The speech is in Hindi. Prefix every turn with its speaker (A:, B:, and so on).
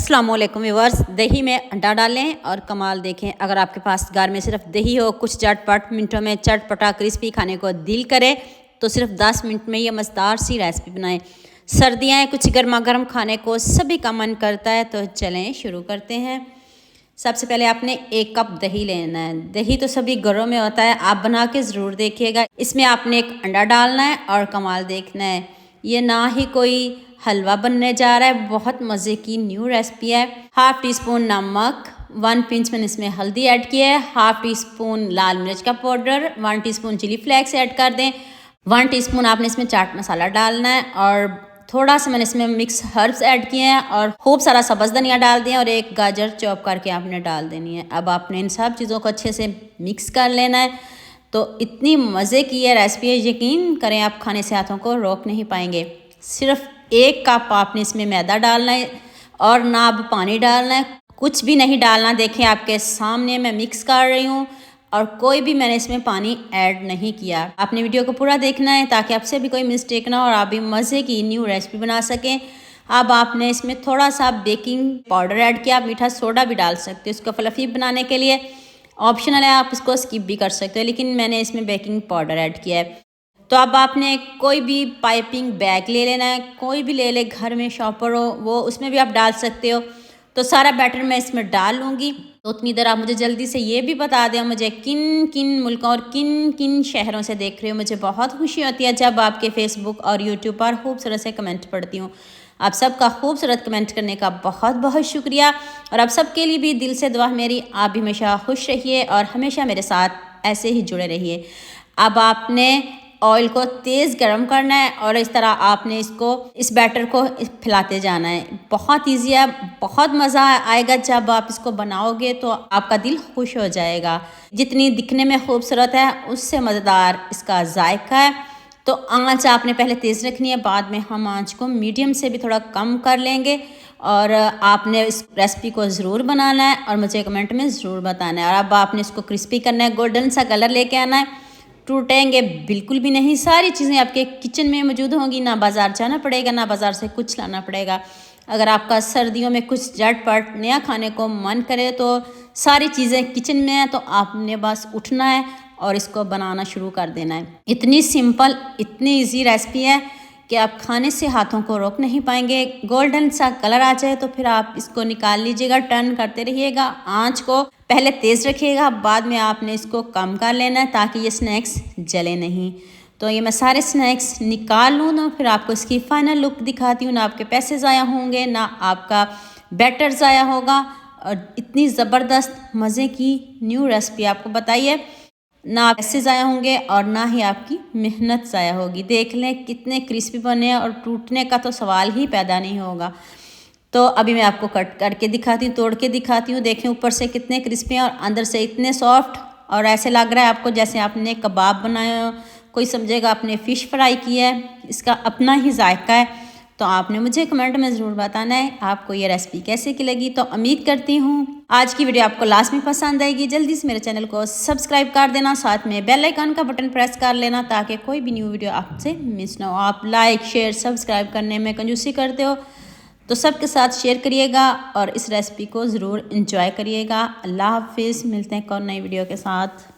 A: अस्सलाम वालेकुम व्यूअर्स। दही में अंडा डालें और कमाल देखें। अगर आपके पास घर में सिर्फ दही हो, कुछ झटपट मिनटों में चटपटा क्रिस्पी खाने को दिल करे तो सिर्फ 10 मिनट में ये मज़ेदार सी रेसिपी बनाएं। सर्दियाँ हैं, कुछ गर्मा गर्म खाने को सभी का मन करता है, तो चलें शुरू करते हैं। सबसे पहले आपने 1 कप दही लेना है। दही तो सभी घरों में होता है, आप बना के ज़रूर देखिएगा। इसमें आपने 1 अंडा डालना है और कमाल देखना है। ये ना ही कोई हलवा बनने जा रहा है, बहुत मज़े की न्यू रेसिपी है। हाफ टी स्पून नमक, 1 पिंच मैंने इसमें हल्दी ऐड किया है, हाफ टी स्पून लाल मिर्च का powder, 1 teaspoon chili flakes add कर दें, 1 टीस्पून आपने इसमें चाट मसाला डालना है और थोड़ा सा मैंने इसमें मिक्स हर्ब्स ऐड किए हैं और खूब सारा सब्ज़ धनिया डाल दिया और 1 गाजर चॉप करके आपने डाल देनी है। अब आपने इन सब चीज़ों को अच्छे से मिक्स कर लेना है। तो इतनी मज़े की ये रेसिपी है, यकीन करें आप खाने से हाथों को रोक नहीं पाएंगे। सिर्फ 1 कप आपने इसमें मैदा डालना है और ना अब पानी डालना है, कुछ भी नहीं डालना। देखें आपके सामने मैं मिक्स कर रही हूँ और कोई भी मैंने इसमें पानी ऐड नहीं किया। आपने वीडियो को पूरा देखना है ताकि आपसे भी कोई मिस्टेक ना हो और आप भी मज़े की न्यू रेसिपी बना सकें। अब आपने इसमें थोड़ा सा बेकिंग पाउडर ऐड किया, आप मीठा सोडा भी डाल सकते हो इसको फ्लफी बनाने के लिए, ऑप्शनल है, आप इसको स्किप भी कर सकते हो, लेकिन मैंने इसमें बेकिंग पाउडर ऐड किया है। तो अब आपने कोई भी पाइपिंग बैग ले लेना है, कोई भी ले ले, घर में शॉपर हो वो, उसमें भी आप डाल सकते हो। तो सारा बैटर मैं इसमें डाल लूँगी। तो उतनी देर आप मुझे जल्दी से ये भी बता दें मुझे किन किन मुल्कों और किन किन शहरों से देख रहे हो। मुझे बहुत खुशी होती है जब आपके फेसबुक और यूट्यूब पर खूबसूरत से कमेंट पढ़ती हूँ। आप सबका खूबसूरत कमेंट करने का बहुत बहुत शुक्रिया और आप सबके लिए भी दिल से दुआ मेरी, आप भी हमेशा खुश रहिए और हमेशा मेरे साथ ऐसे ही जुड़े रहिए। अब आपने ऑयल को तेज़ गरम करना है और इस तरह आपने इस बैटर को फैलाते जाना है। बहुत ईजी है, बहुत मज़ा आएगा जब आप इसको बनाओगे तो आपका दिल खुश हो जाएगा। जितनी दिखने में खूबसूरत है उससे मज़ेदार इसका जायका है। तो आंच आपने पहले तेज़ रखनी है, बाद में हम आंच को मीडियम से भी थोड़ा कम कर लेंगे और आपने इस रेसिपी को ज़रूर बनाना है और मुझे कमेंट में ज़रूर बताना है। और अब आपने इसको क्रिस्पी करना है, गोल्डन सा कलर लेके आना है, टूटेंगे बिल्कुल भी नहीं। सारी चीज़ें आपके किचन में मौजूद होंगी, ना बाज़ार जाना पड़ेगा, ना बाज़ार से कुछ लाना पड़ेगा। अगर आपका सर्दियों में कुछ झटपट नया खाने को मन करे तो सारी चीज़ें किचन में हैं, तो आपने बस उठना है और इसको बनाना शुरू कर देना है। इतनी सिंपल, इतनी इजी रेसिपी है कि आप खाने से हाथों को रोक नहीं पाएंगे। गोल्डन सा कलर आ जाए तो फिर आप इसको निकाल लीजिएगा, टर्न करते रहिएगा, आंच को पहले तेज़ रखिएगा, बाद में आपने इसको कम कर लेना है ताकि ये स्नैक्स जले नहीं। तो ये मैं सारे स्नैक्स निकाल लूँ ना, फिर आपको इसकी फाइनल लुक दिखाती हूँ। ना आपके पैसे ज़ाया होंगे, ना आपका बैटर ज़ाया होगा और इतनी ज़बरदस्त मज़े की न्यू रेसिपी आपको बताइए, ना पैसे ज़ाया होंगे और ना ही आपकी मेहनत ज़ाया होगी। देख लें कितने क्रिस्पी बने हैं और टूटने का तो सवाल ही पैदा नहीं होगा। तो अभी मैं आपको कट करके दिखाती हूँ, तोड़ के दिखाती हूँ। देखें ऊपर से कितने क्रिस्पी हैं और अंदर से इतने सॉफ्ट, और ऐसे लग रहा है आपको जैसे आपने कबाब बनाए हो। कोई समझेगा आपने फ़िश फ्राई किया है, इसका अपना ही जायका है। तो आपने मुझे कमेंट में ज़रूर बताना है आपको ये रेसिपी कैसे की लगी। तो उम्मीद करती हूँ आज की वीडियो आपको लास्ट में पसंद आएगी। जल्दी से मेरे चैनल को सब्सक्राइब कर देना, साथ में बेल आइकन का बटन प्रेस कर लेना ताकि कोई भी न्यू वीडियो आपसे मिस ना हो। आप लाइक शेयर सब्सक्राइब करने में कंजूसी करते हो, तो सबके साथ शेयर करिएगा और इस रेसिपी को ज़रूर एंजॉय करिएगा। अल्लाह हाफिज़, मिलते हैं एक और नई वीडियो के साथ।